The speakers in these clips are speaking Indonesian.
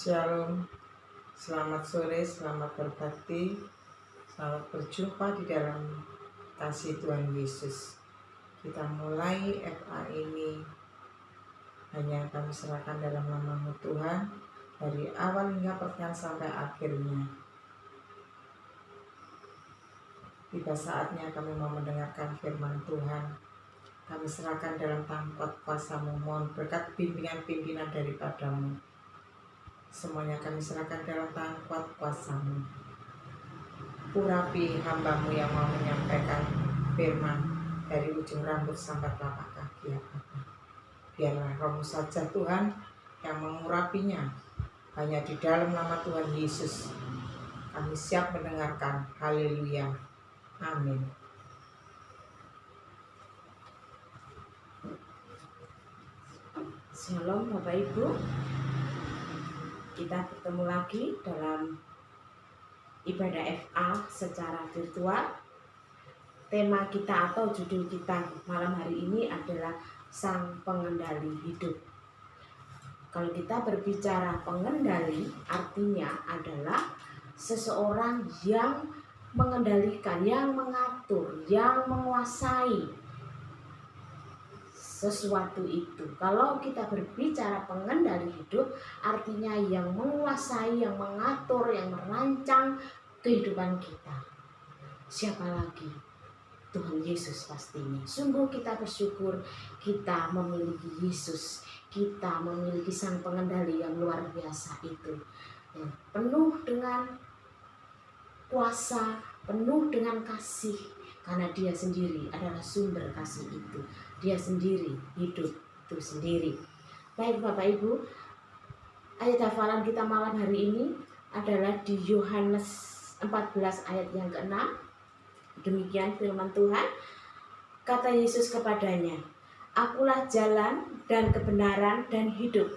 Shalom, selamat sore, selamat berbakti, selamat berjumpa di dalam kasih Tuhan Yesus. Kita mulai FA ini hanya kami serahkan dalam nama-Mu Tuhan, dari awal hingga pertengahan sampai akhirnya. Tiba saatnya kami mau mendengarkan firman Tuhan. Kami serahkan dalam tangkat kuasa-Mu, mohon berkat bimbingan pimpinan daripada-Mu. Semuanya kami serahkan dalam tangkat kuasa-Mu. Urapi hamba-Mu yang mau menyampaikan firman dari ujung rambut sampai telapak kaki ya Bapa. Biarlah Roh-Mu saja Tuhan yang mengurapinya. Hanya di dalam nama Tuhan Yesus kami siap mendengarkan. Haleluya. Amin. Shalom Bapak Ibu, kita bertemu lagi dalam ibadah FA secara virtual. Tema kita atau judul kita malam hari ini adalah Sang Pengendali Hidup. Kalau kita berbicara pengendali, artinya adalah seseorang yang mengendalikan, yang mengatur, yang menguasai sesuatu itu. Kalau kita berbicara pengendali hidup, artinya yang menguasai, yang mengatur, yang merancang kehidupan kita. Siapa lagi? Tuhan Yesus pastinya. Sungguh kita bersyukur kita memiliki Yesus. Kita memiliki Sang Pengendali yang luar biasa itu, yang penuh dengan kuasa, penuh dengan kasih, karena Dia sendiri adalah sumber kasih itu. Dia sendiri hidup itu sendiri. Baik Bapak Ibu, ayat hafalan kita malam hari ini adalah di Yohanes 14 ayat yang ke-6. Demikian firman Tuhan. Kata Yesus kepadanya, Akulah jalan dan kebenaran dan hidup.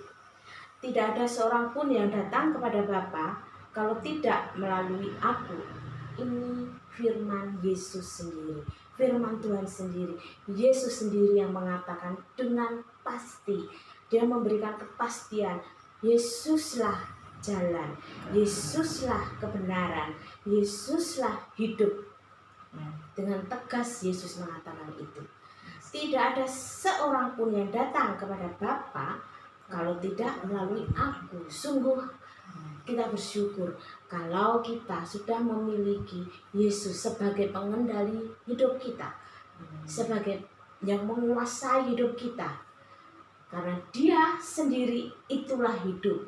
Tidak ada seorang pun yang datang kepada Bapa kalau tidak melalui aku. Ini firman Yesus sendiri, firman Tuhan sendiri. Yesus sendiri yang mengatakan dengan pasti. Dia memberikan kepastian. Yesuslah jalan, Yesuslah kebenaran, Yesuslah hidup. Dengan tegas Yesus mengatakan itu. Tidak ada seorang pun yang datang kepada Bapa kalau tidak melalui aku. Sungguh kita bersyukur kalau kita sudah memiliki Yesus sebagai pengendali hidup kita, sebagai yang menguasai hidup kita. Karena Dia sendiri itulah hidup,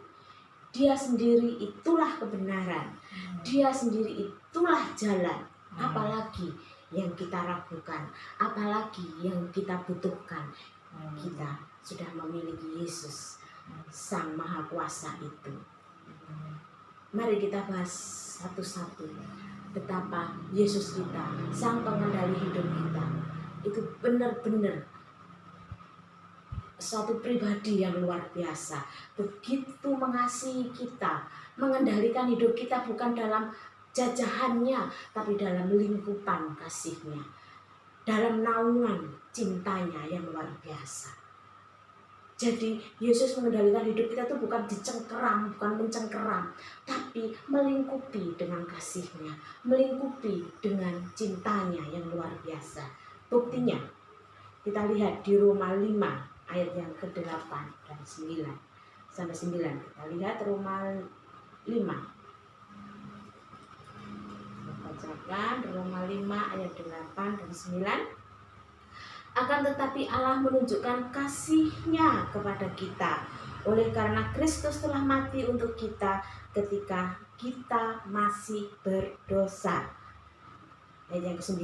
Dia sendiri itulah kebenaran, Dia sendiri itulah jalan. Apalagi yang kita ragukan, apalagi yang kita butuhkan. Kita sudah memiliki Yesus, Sang Maha Kuasa itu. Mari kita bahas satu-satu betapa Yesus kita, Sang Pengendali hidup kita, itu benar-benar suatu pribadi yang luar biasa. Begitu mengasihi kita, mengendalikan hidup kita bukan dalam jajahannya, tapi dalam lingkupan kasihnya, dalam naungan cintanya yang luar biasa. Jadi Yesus mengendalikan hidup kita itu bukan dicengkeram, bukan mencengkeram, tapi melingkupi dengan kasihnya, melingkupi dengan cintanya yang luar biasa. Buktinya kita lihat di Roma 5 ayat yang ke-8 dan 9 sampai 9. Kita lihat Roma 5. Bacakan Roma 5 ayat 8 dan 9. Akan tetapi Allah menunjukkan kasih-Nya kepada kita oleh karena Kristus telah mati untuk kita ketika kita masih berdosa. Ayat yang ke-9.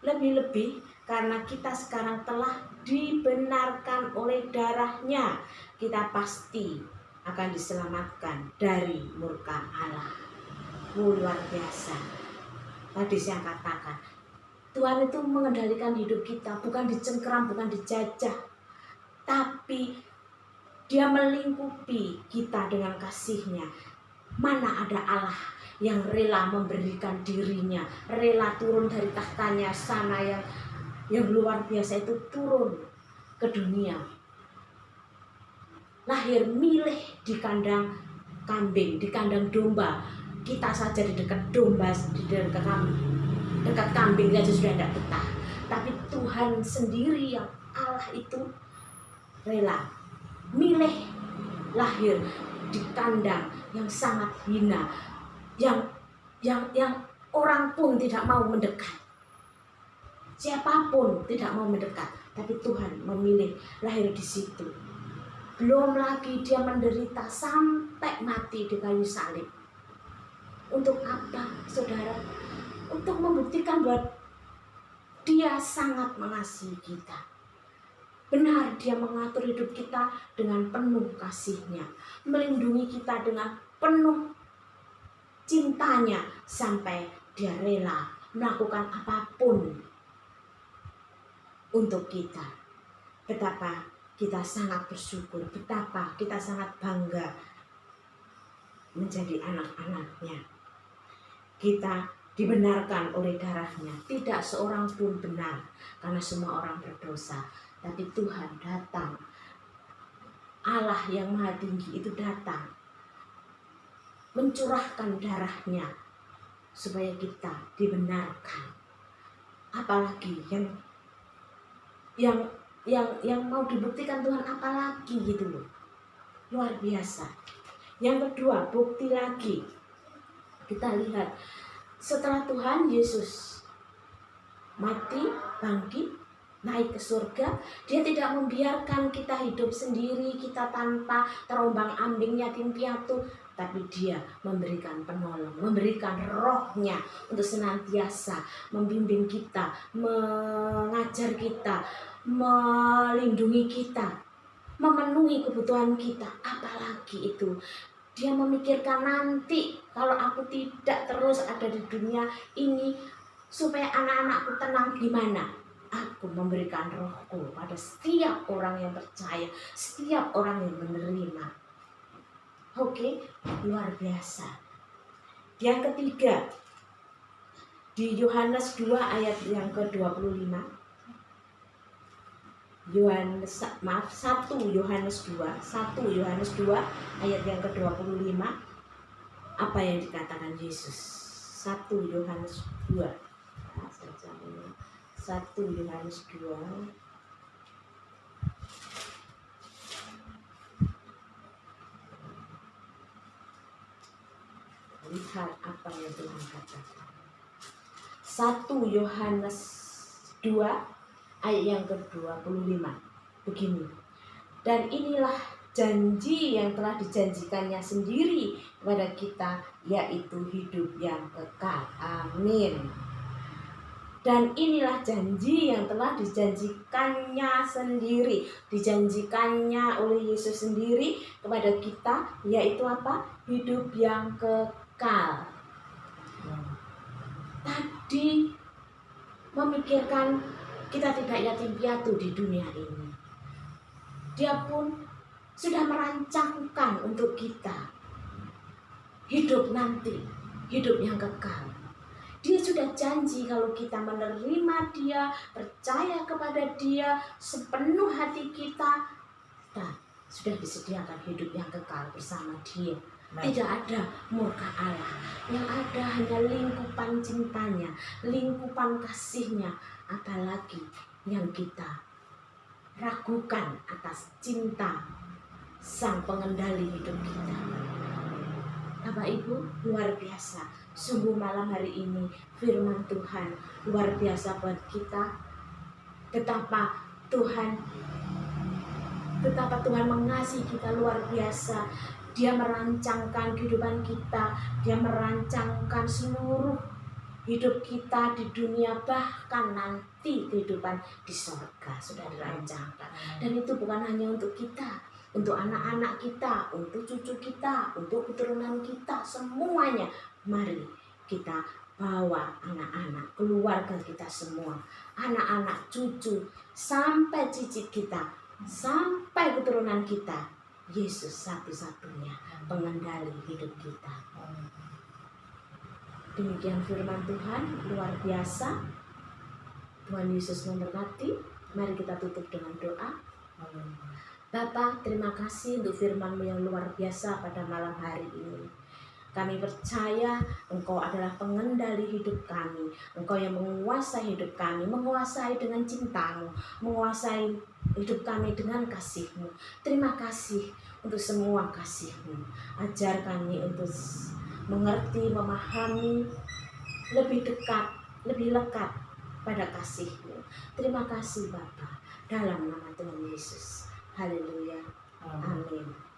Lebih-lebih karena kita sekarang telah dibenarkan oleh darah-Nya, kita pasti akan diselamatkan dari murka Allah. Luar biasa. Tadi saya katakan, Tuhan itu mengendalikan hidup kita, bukan dicengkeram, bukan dijajah, tapi Dia melingkupi kita dengan kasih-Nya. Mana ada Allah yang rela memberikan dirinya, rela turun dari tahtanya sana yang luar biasa itu, turun ke dunia, lahir milih di kandang kambing, di kandang domba. Kita saja di dekat domba, di dekat kambing saja sudah tidak betah. Tapi Tuhan sendiri, yang Allah itu rela milih lahir di kandang yang sangat hina, yang orang pun tidak mau mendekat, siapapun tidak mau mendekat, tapi Tuhan memilih lahir di situ. Belum lagi dia menderita sampai mati di kayu salib. Untuk apa, saudara? Untuk membuktikan bahwa dia sangat mengasihi kita. Benar, dia mengatur hidup kita dengan penuh kasih-Nya, melindungi kita dengan penuh cintanya, sampai dia rela melakukan apapun untuk kita. Betapa kita sangat bersyukur, betapa kita sangat bangga menjadi anak-anaknya. Kita dibenarkan oleh darahnya. Tidak seorang pun benar, karena semua orang berdosa. Tapi Tuhan datang, Allah yang Maha Tinggi itu datang, mencurahkan darahnya supaya kita dibenarkan. Apalagi yang mau dibuktikan Tuhan, apalagi gitu loh. Luar biasa. Yang kedua, bukti lagi. Kita lihat setelah Tuhan Yesus mati, bangkit, naik ke surga, dia tidak membiarkan kita hidup sendiri, kita tanpa terombang-ambing yatim piatu, tapi dia memberikan penolong, memberikan rohnya untuk senantiasa membimbing kita, mengajar kita, melindungi kita, memenuhi kebutuhan kita. Apalagi itu, dia memikirkan nanti kalau aku tidak terus ada di dunia ini, supaya anak-anakku tenang, gimana? Aku memberikan rohku pada setiap orang yang percaya, setiap orang yang menerima. Oke, luar biasa. Yang ketiga, di Yohanes 2 ayat yang ke-25. 1 Yohanes 2 ayat yang ke-25. Apa yang dikatakan Yesus? 1 Yohanes 2. 1 Yohanes 2. Lihat apa yang Tuhan katakan. 1 Yohanes 2 ayat yang ke-25. Begini. Dan inilah janji yang telah dijanjikannya sendiri kepada kita, yaitu hidup yang kekal. Amin. Dan inilah janji yang telah dijanjikannya sendiri, dijanjikannya oleh Yesus sendiri kepada kita, yaitu apa? Hidup yang kekal. Tadi memikirkan kita tidak yatim piatu di dunia ini. Dia pun sudah merancangkan untuk kita hidup nanti, hidup yang kekal. Dia sudah janji kalau kita menerima Dia, percaya kepada Dia sepenuh hati kita, sudah disediakan hidup yang kekal bersama Dia. Tidak ada murka Allah, yang ada hanya lingkupan cintanya, lingkupan kasihnya. Apalagi yang kita ragukan atas cinta Sang Pengendali hidup kita. Bapak Ibu, luar biasa. Sungguh malam hari ini firman Tuhan luar biasa buat kita. Betapa Tuhan mengasihi kita luar biasa. Dia merancangkan kehidupan kita, Dia merancangkan seluruh hidup kita di dunia, bahkan nanti kehidupan di surga sudah dirancangkan. Dan itu bukan hanya untuk kita, untuk anak-anak kita, untuk cucu kita, untuk keturunan kita, semuanya. Mari kita bawa anak-anak, keluarga kita semua, anak-anak, cucu, sampai cicit kita, sampai keturunan kita. Yesus satu-satunya pengendali hidup kita. Demikian firman Tuhan, luar biasa. Tuhan Yesus memberkati. Mari kita tutup dengan doa. Bapa, terima kasih untuk firman-Mu yang luar biasa pada malam hari ini. Kami percaya Engkau adalah pengendali hidup kami. Engkau yang menguasai hidup kami, menguasai dengan cinta-Mu, menguasai hidup kami dengan kasih-Mu. Terima kasih untuk semua kasih-Mu. Ajar kami untuk mengerti, memahami, lebih dekat, lebih lekat pada kasih-Mu. Terima kasih Bapa, dalam nama Tuhan Yesus. Haleluya. Amin. Amin.